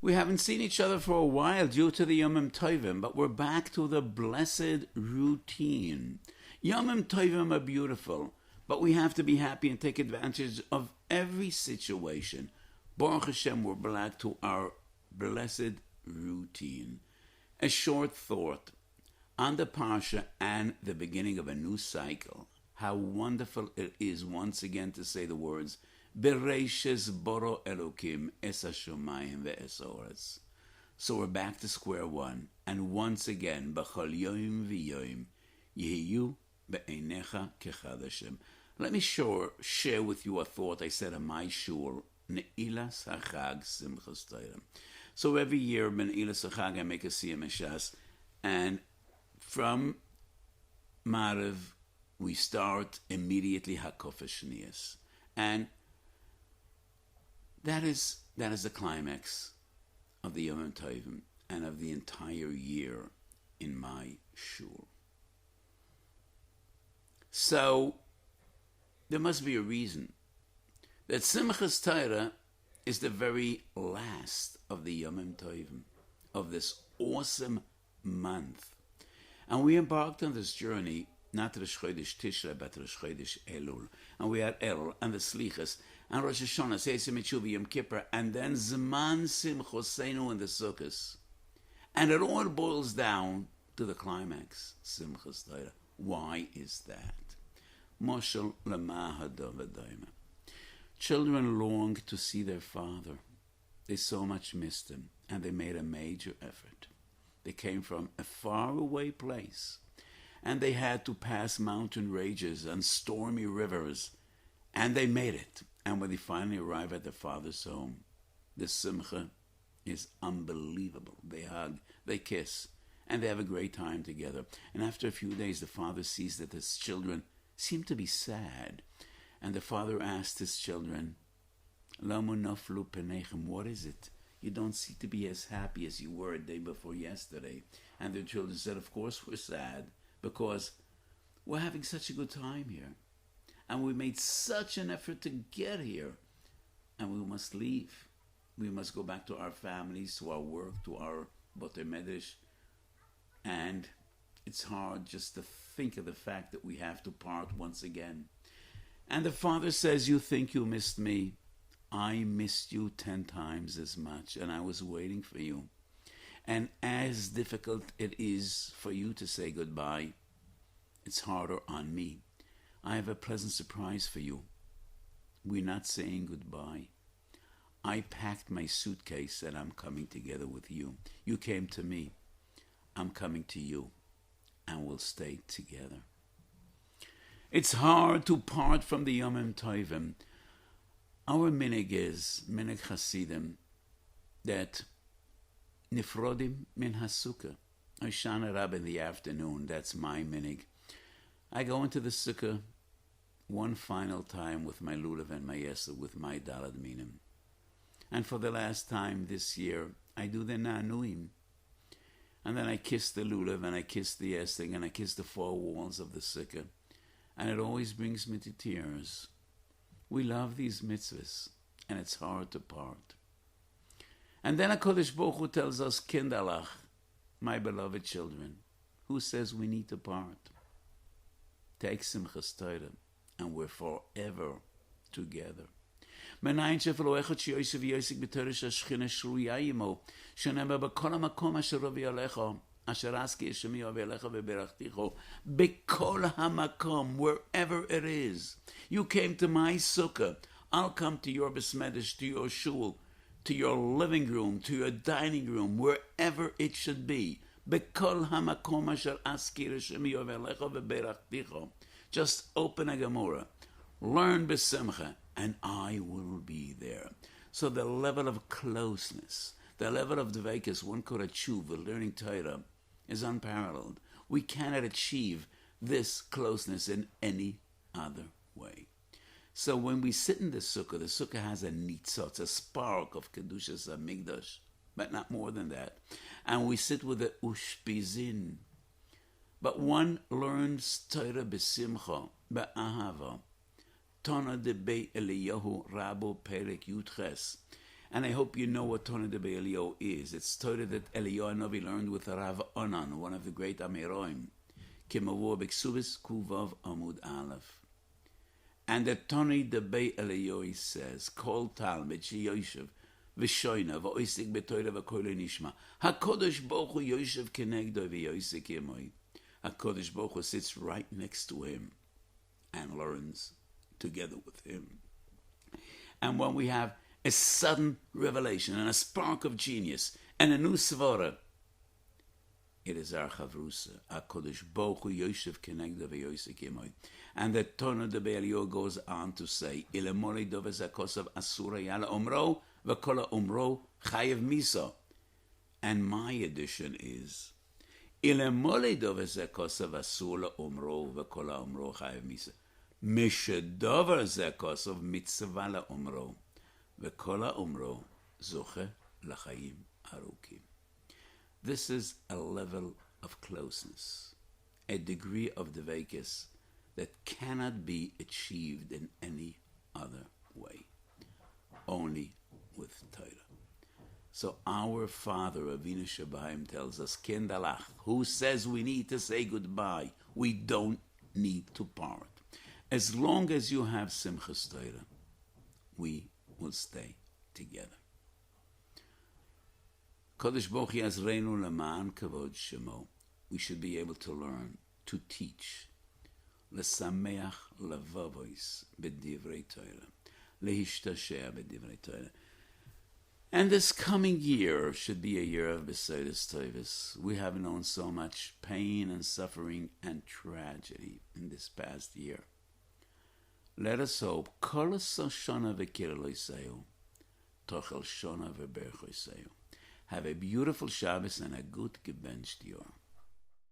We haven't seen each other for a while due to the Yomim Tovim, but we're back to the blessed routine. Yomim Tovim are beautiful, but we have to be happy and take advantage of every situation. Baruch Hashem, we're back to our blessed routine. A short thought on the Parsha and the beginning of a new cycle. How wonderful it is once again to say the words, Bereishit boro Elokim es hashamayim ve'es haaretz. So we're back to square one, and once again, b'chol yom v'yom yehiyu be'einecha kechad Hashem. Let me share with you a thought I said in my shul, Ne'ilas hachag simchas Torah. So every year, Ne'ilas hachag, I make a siyum shas, and from Maariv, we start immediately Hakofes Shniyos. And that is the climax of the Yom Tovim and of the entire year in my shul. So there must be a reason that Simchas Torah is the very last of the Yom Tovim, of this awesome month. And we embarked on this journey not to Rosh Chodesh Tishrei, but to Rosh Chodesh Elul. And we had Elul and the Slichas, and Rosh Hashanah, Seis Mitzvah, Yom Kippur, and then Zman Simchoseinu and the Sukkos. And it all boils down to the climax, Simchas Torah. Why is that? Moshel Lama Hadavadayma. Children long to see their father. They so much missed him, and they made a major effort. They came from a faraway place, and they had to pass mountain ranges and stormy rivers, and they made it. And when they finally arrive at their father's home, the simcha is unbelievable. They hug, they kiss, and they have a great time together. And after a few days, the father sees that his children seem to be sad. And the father asked his children, Lamu naflu penechem, what is it? You don't seem to be as happy as you were a day before yesterday. And their children said, of course we're sad, because we're having such a good time here. And we made such an effort to get here. And we must leave. We must go back to our families, to our work, to our Botei Medrash. And it's hard just to think of the fact that we have to part once again. And the father says, you think you missed me. I missed you 10 times as much, and I was waiting for you. And as difficult it is for you to say goodbye, it's harder on me. I have a pleasant surprise for you. We're not saying goodbye. I packed my suitcase and I'm coming together with you. You came to me. I'm coming to you. And we'll stay together. It's hard to part from the Yomim Tovim. Our minig is, minig Hasidim, that nifrodim min hasukkah. Hoshana Rab in the afternoon, that's my minig. I go into the sukkah one final time with my lulav and my yesod, with my dalad minim. And for the last time this year, I do the nanuim. And then I kiss the lulav, and I kiss the yesod, and I kiss the 4 walls of the sukkah. And it always brings me to tears. We love these mitzvahs, and it's hard to part. And then HaKadosh Baruch Hu tells us, Kindalach, my beloved children, who says we need to part? Take Simchas Torah, and we're forever together. מניין שפלו אחד שיוסף ויוסק בתורש השכינה שרויה עמו, שנאמר בכל המקום אשר רבי עליך, אשר עסקי השמי אוהב אליך וברכתיכו, בכל המקום, wherever it is. You came to my sukkah, I'll come to your besmedish, to your shul, to your living room, to your dining room, wherever it should be. בכל המקום אשר עסקי השמי אוהב אליך וברכתיכו. Just open a Gemara, learn besimcha, and I will be there. So the level of closeness, the level of dveikus one could achieve with learning Torah is unparalleled. We cannot achieve this closeness in any other way. So when we sit in the sukkah has a nitzotz, a spark of Kedushas HaMikdash, but not more than that. And we sit with the ushpizin. But one learns Torah besimcha, be'ahava. Tana de Bei Eliyahu Rabo Perek Yudches. And I hope you know what Torah de Be'elio is. It's Torah that Eliyahu Novi learned with Rav Onan, one of the great Amiroim. Kimavur Beksubis Kuvav Amud Aleph. And the Torah de Be'elio says, Kol Talmud Sheyoshev V'shoyna V'oisik B'Torah V'Koilei Nishma. HaKadosh Baruch Hu Yoshev Kenegdo V'Yoisik Yemoi. HaKadosh Baruch Hu sits right next to him and learns together with him. And when we have a sudden revelation and a spark of genius and a new svara, it is our chavrusa, HaKadosh Baruch Hu Yoshev Kenegdo V'Yoisik Yemoi. And the Torah de Be'elio goes on to say, Ilemoli Dovez HaKosav Asura Yala Omro V'Kola Omro Chayev Miso. And my edition is, Ilemoli Dovez HaKosav Asura Omro V'Kola Omro Chayev Miso. Mishedover ZeKosav Mitzvah La Omro V'Kola Omro Zoche L'Chaim Arukim. This is a level of closeness, a degree of devekis that cannot be achieved in any other way, only with Torah. So our Father, Avinu Shabayim, tells us, Kendalach, who says we need to say goodbye? We don't need to part. As long as you have Simchas Torah, we will stay together. Kodesh Baruch Hu Yazreinu Leman Kavod Shemo. We should be able to learn, to teach. Lesameach levavois b'divrei Torah, lehishtasheh b'divrei Torah. And this coming year should be a year of Besodas Tovis. We have known so much pain and suffering and tragedy in this past year. Let us hope, Kol Shana v'kirloiseu, Tochel Shana v'berchoiseu. Have a beautiful Shabbos and a good gebenched year.